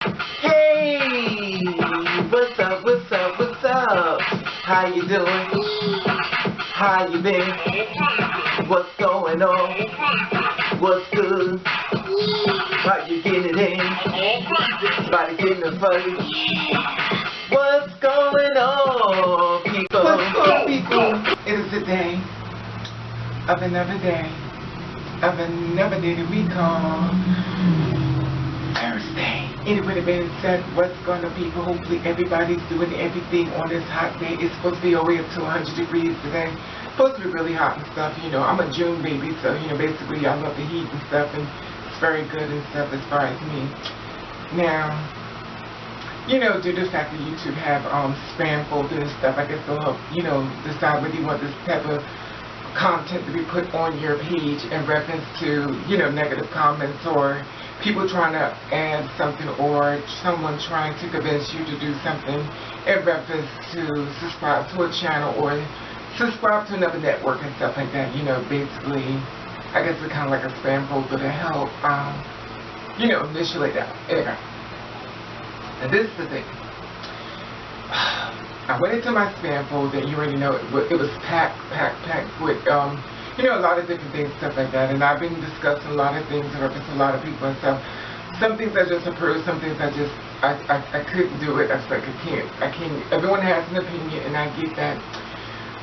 Hey, what's up, what's up, what's up? How you doing? How you been? What's going on? What's good? How you getting it in? Body getting it funny? What's going on, people? What's up, people? It is the day of another day that we call Thursday. Anyway, the being said, what's going on, people? Hopefully everybody's doing everything on this hot day. It's supposed to be over up to 100 degrees today. Supposed to be really hot and stuff. You know, I'm a June baby, so, you know, basically I love the heat and stuff, and it's very good and stuff as far as me. Now, you know, due to the fact that YouTube have spam folders and stuff, I guess they'll help, you know, decide whether you want this type of content to be put on your page in reference to, you know, negative comments or people trying to add something or someone trying to convince you to do something in reference to subscribe to a channel or subscribe to another network and stuff like that. You know, basically, I guess it's kind of like a spam folder to help, you know, initially that. Anyway, and this is the thing. I went into my spam folder, and you already know it was packed with, you know, a lot of different things, stuff like that. And I've been discussing a lot of things with a lot of people and stuff. Some things I just approved, some things I couldn't do it. I was like, I can't. Everyone has an opinion, and I get that.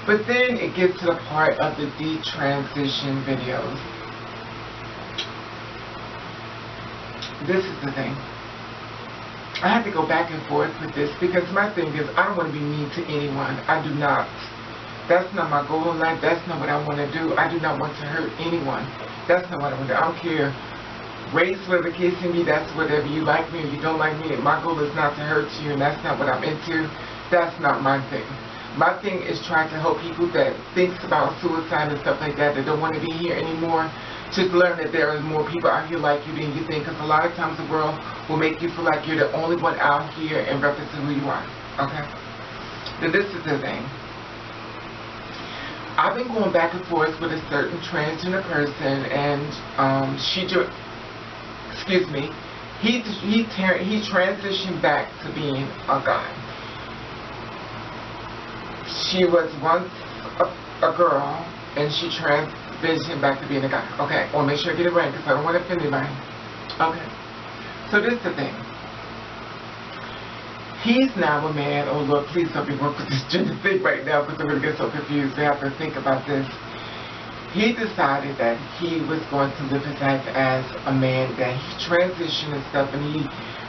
But then it gets to the part of the detransition videos. This is the thing. I have to go back and forth with this because my thing is I don't want to be mean to anyone. I do not. That's not my goal in life. That's not what I want to do. I do not want to hurt anyone. That's not what I want to do. I don't care. Race, whatever the case may be, that's whatever. You like me or you don't like me. My goal is not to hurt you, and that's not what I'm into. That's not my thing. My thing is trying to help people that thinks about suicide and stuff like that don't want to be here anymore, to learn that there are more people out here like you than you think, because a lot of times the world will make you feel like you're the only one out here in reference to who you are, okay? Then this is the thing. I've been going back and forth with a certain transgender person, and he transitioned back to being a guy. She was once a girl, and she transitioned back to being a guy. Okay, I want to make sure I get it right because I don't want to offend anybody. Okay, so this is the thing. He's now a man. Oh Lord, please help me work with this gender thing right now because I'm going to get so confused. I have to think about this. He decided that he was going to live his life as a man, that he transitioned and stuff, and he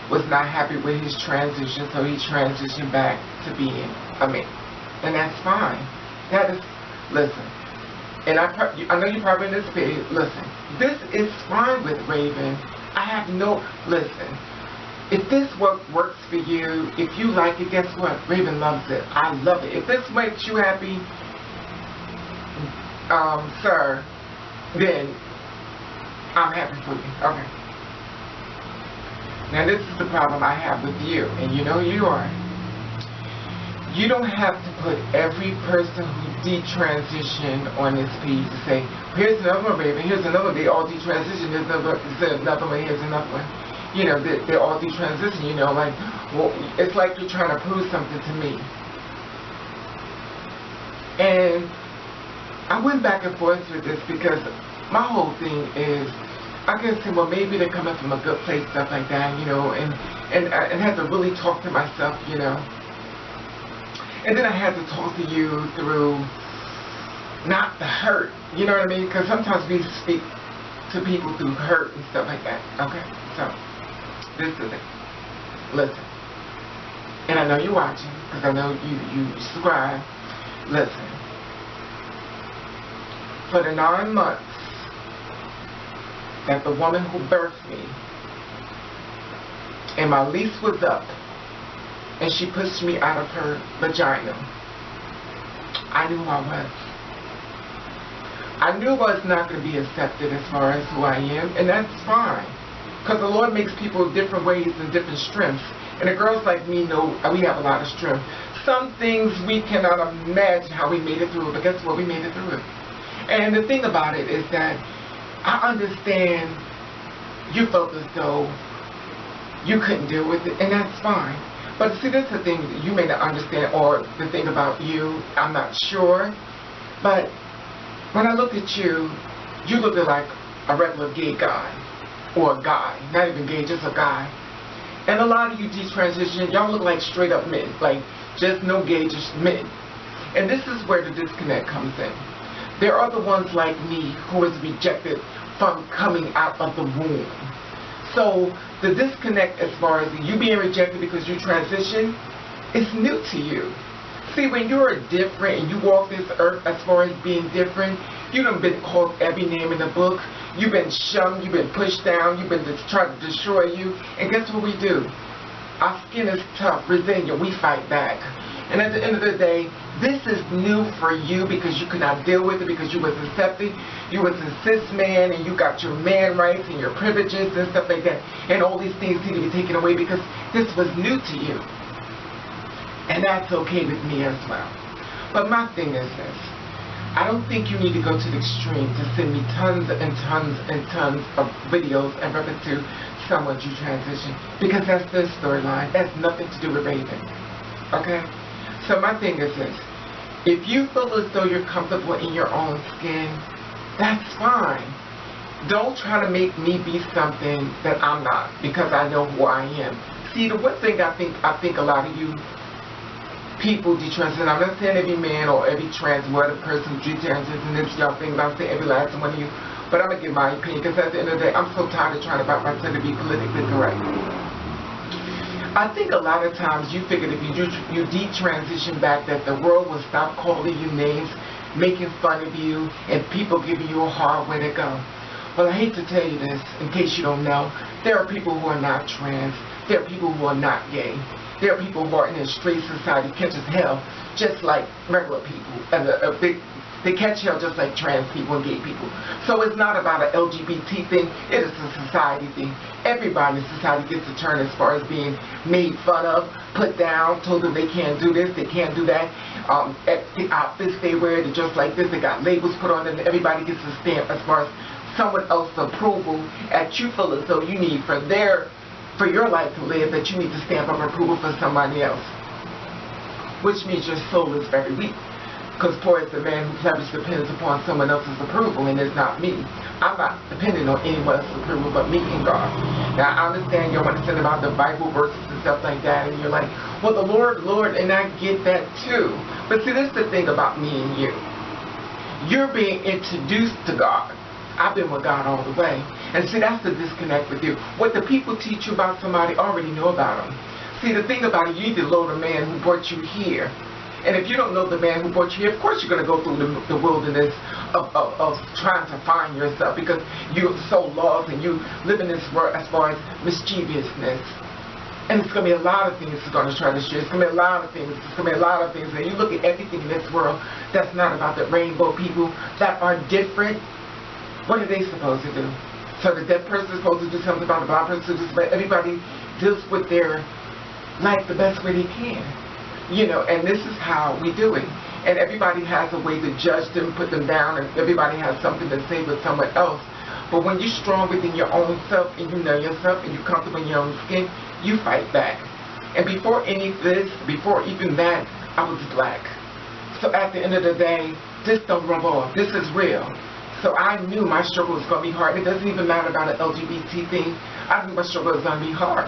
was not happy with his transition, so he transitioned back to being a man. And that's fine. That is, listen, and I know you're probably in this page, listen, this is fine with Raven. I have no, listen, if this works for you, if you like it, guess what? Raven loves it. I love it. If this makes you happy, sir, then I'm happy for you. Okay. Now this is the problem I have with you, and you know you are. You don't have to put every person who detransitioned on this page to say, here's another one, baby, here's another one, they all detransitioned, there's another one, here's another one. You know, they're all detransitioned, you know, like, well, it's like you're trying to prove something to me. And I went back and forth with this because my whole thing is, I can say, well, maybe they're coming from a good place, stuff like that, you know, and had to really talk to myself, you know. And then I had to talk to you through not the hurt, you know what I mean? Because sometimes we speak to people through hurt and stuff like that, okay? So, this is it. Listen. And I know you're watching, because I know you subscribe. Listen. For the 9 months that the woman who birthed me, and my lease was up, and she pushed me out of her vagina, I knew who I was. I knew I was not going to be accepted as far as who I am, and that's fine. Because the Lord makes people different ways and different strengths. And the girls like me know we have a lot of strength. Some things we cannot imagine how we made it through it, but guess what? We made it through it. And the thing about it is that I understand you felt as though you couldn't deal with it, and that's fine. But see, that's the thing that you may not understand, or the thing about you, I'm not sure. But when I look at you, you look like a regular gay guy, or a guy, not even gay, just a guy. And a lot of you detransition, y'all look like straight up men, like just no gay, just men. And this is where the disconnect comes in. There are the ones like me who is rejected from coming out of the womb. So the disconnect as far as you being rejected because you transition is new to you. See, when you're different and you walk this earth as far as being different, you done been called every name in the book. You've been shunned, you've been pushed down, you've been trying to destroy you. And guess what we do? Our skin is tough, resilient, we fight back. And at the end of the day, this is new for you because you could not deal with it because you was accepted. You was a cis man and you got your man rights and your privileges and stuff like that. And all these things need to be taken away because this was new to you. And that's okay with me as well. But my thing is this. I don't think you need to go to the extreme to send me tons and tons and tons of videos and reference to someone you transition. Because that's their storyline. That's nothing to do with Raven. Okay? So my thing is this. If you feel as though you're comfortable in your own skin, that's fine. Don't try to make me be something that I'm not because I know who I am. See, the one thing I think a lot of you people detransition. I'm not saying every man or every trans whatever person detransition this y'all think about saying every last one of you, but I'm gonna give my opinion because at the end of the day I'm so tired of trying to about myself to be politically correct. I think a lot of times you figured if you detransition back that the world will stop calling you names, making fun of you, and people giving you a hard way to go. Well, I hate to tell you this, in case you don't know, there are people who are not trans, there are people who are not gay. There are people who are in a straight society catches hell just like regular people. And they catch hell just like trans people and gay people. So it's not about an LGBT thing. It is a society thing. Everybody in society gets a turn as far as being made fun of, put down, told them they can't do this, they can't do that. The outfits they wear, they're just like this. They got labels put on them. Everybody gets a stamp as far as someone else's approval that you feel as though you need for your life to live, that you need to stamp up approval for somebody else. Which means your soul is very weak. Because poor is the man who cleverly depends upon someone else's approval, and it's not me. I'm not dependent on anyone else's approval but me and God. Now I understand you're understanding about the Bible verses and stuff like that, and you're like, well, the Lord, and I get that too. But see, this is the thing about me and you. You're being introduced to God. I've been with God all the way. And see, that's the disconnect with you. What the people teach you about somebody already know about them. See, the thing about it, you need to know the man who brought you here. And if you don't know the man who brought you here, of course you're going to go through the wilderness of trying to find yourself because you're so lost and you live in this world as far as mischievousness. And it's going to be a lot of things that's going to try to share. It's going to be a lot of things. It's going to be a lot of things. And you look at everything in this world that's not about the rainbow people that are different. What are they supposed to do? So the deaf person is supposed to do something about the blind person. Everybody deals with their life the best way they can. You know, and this is how we do it. And everybody has a way to judge them, put them down, and everybody has something to say with someone else. But when you're strong within your own self, and you know yourself, and you're comfortable in your own skin, you fight back. And before any of this, before even that, I was black. So at the end of the day, this don't rub off. This is real. So I knew my struggle was going to be hard. It doesn't even matter about an LGBT thing. I knew my struggle was going to be hard.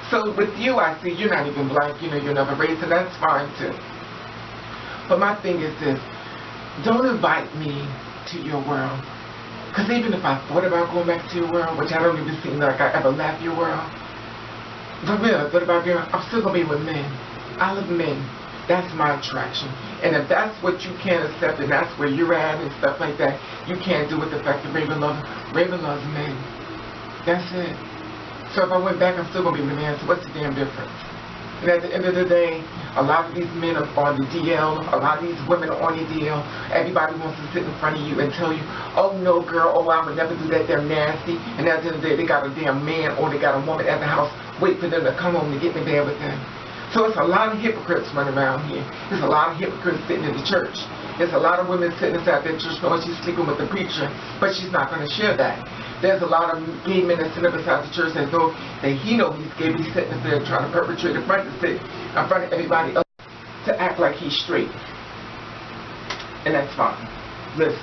So with you, I see you're not even black. You know, you're another race, and that's fine too. But my thing is this. Don't invite me to your world. Because even if I thought about going back to your world, which I don't even seem like I ever left your world, but really, what about girl? I'm still going to be with men. I love men. That's my attraction. And if that's what you can't accept and that's where you're at and stuff like that, you can't do with the fact that Raven loves men. That's it. So if I went back, I'm still going to be with a man, so what's the damn difference? And at the end of the day, a lot of these men are on the DL, a lot of these women are on the DL. Everybody wants to sit in front of you and tell you, oh no girl, oh I would never do that, they're nasty. And at the end of the day, they got a damn man or they got a woman at the house, wait for them to come home to get in bed with them. So it's a lot of hypocrites running around here. There's a lot of hypocrites sitting in the church. There's a lot of women sitting inside that church knowing she's sleeping with the preacher, but she's not going to share that. There's a lot of gay men that sit up beside the church that know that he knows he's gay, but he's sitting up there trying to perpetrate a front to sit in front of everybody else to act like he's straight. And that's fine. Listen,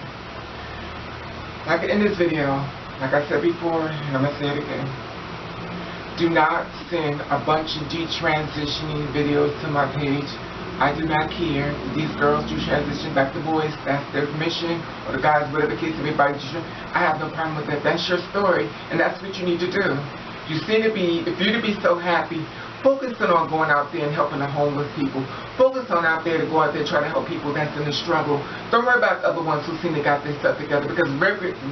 like in this video, like I said before, and I'm going to say it again, do not send a bunch of detransitioning videos to my page. I do not care. These girls do transition back to boys. That's their permission. Or the guys, whatever the case, everybody do. I have no problem with that. That's your story. And that's what you need to do. You seem to be, if you're to be so happy, focusing on going out there and helping the homeless people. Focus on out there to go out there and try to help people that's in the struggle. Don't worry about the other ones who seem to got their stuff together, because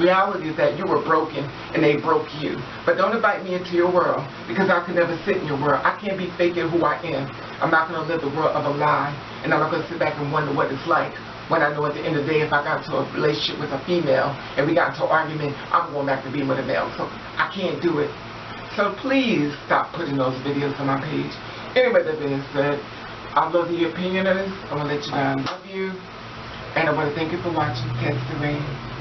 reality is that you were broken and they broke you. But don't invite me into your world, because I can never sit in your world. I can't be faking who I am. I'm not going to live the world of a lie, and I'm not going to sit back and wonder what it's like when I know at the end of the day if I got into a relationship with a female and we got into an argument, I'm going back to being with a male. So I can't do it. So please stop putting those videos on my page. Anyway, that being said, I love your opinion of this. I want to let you know I love you. And I want to thank you for watching. Catch the Rain.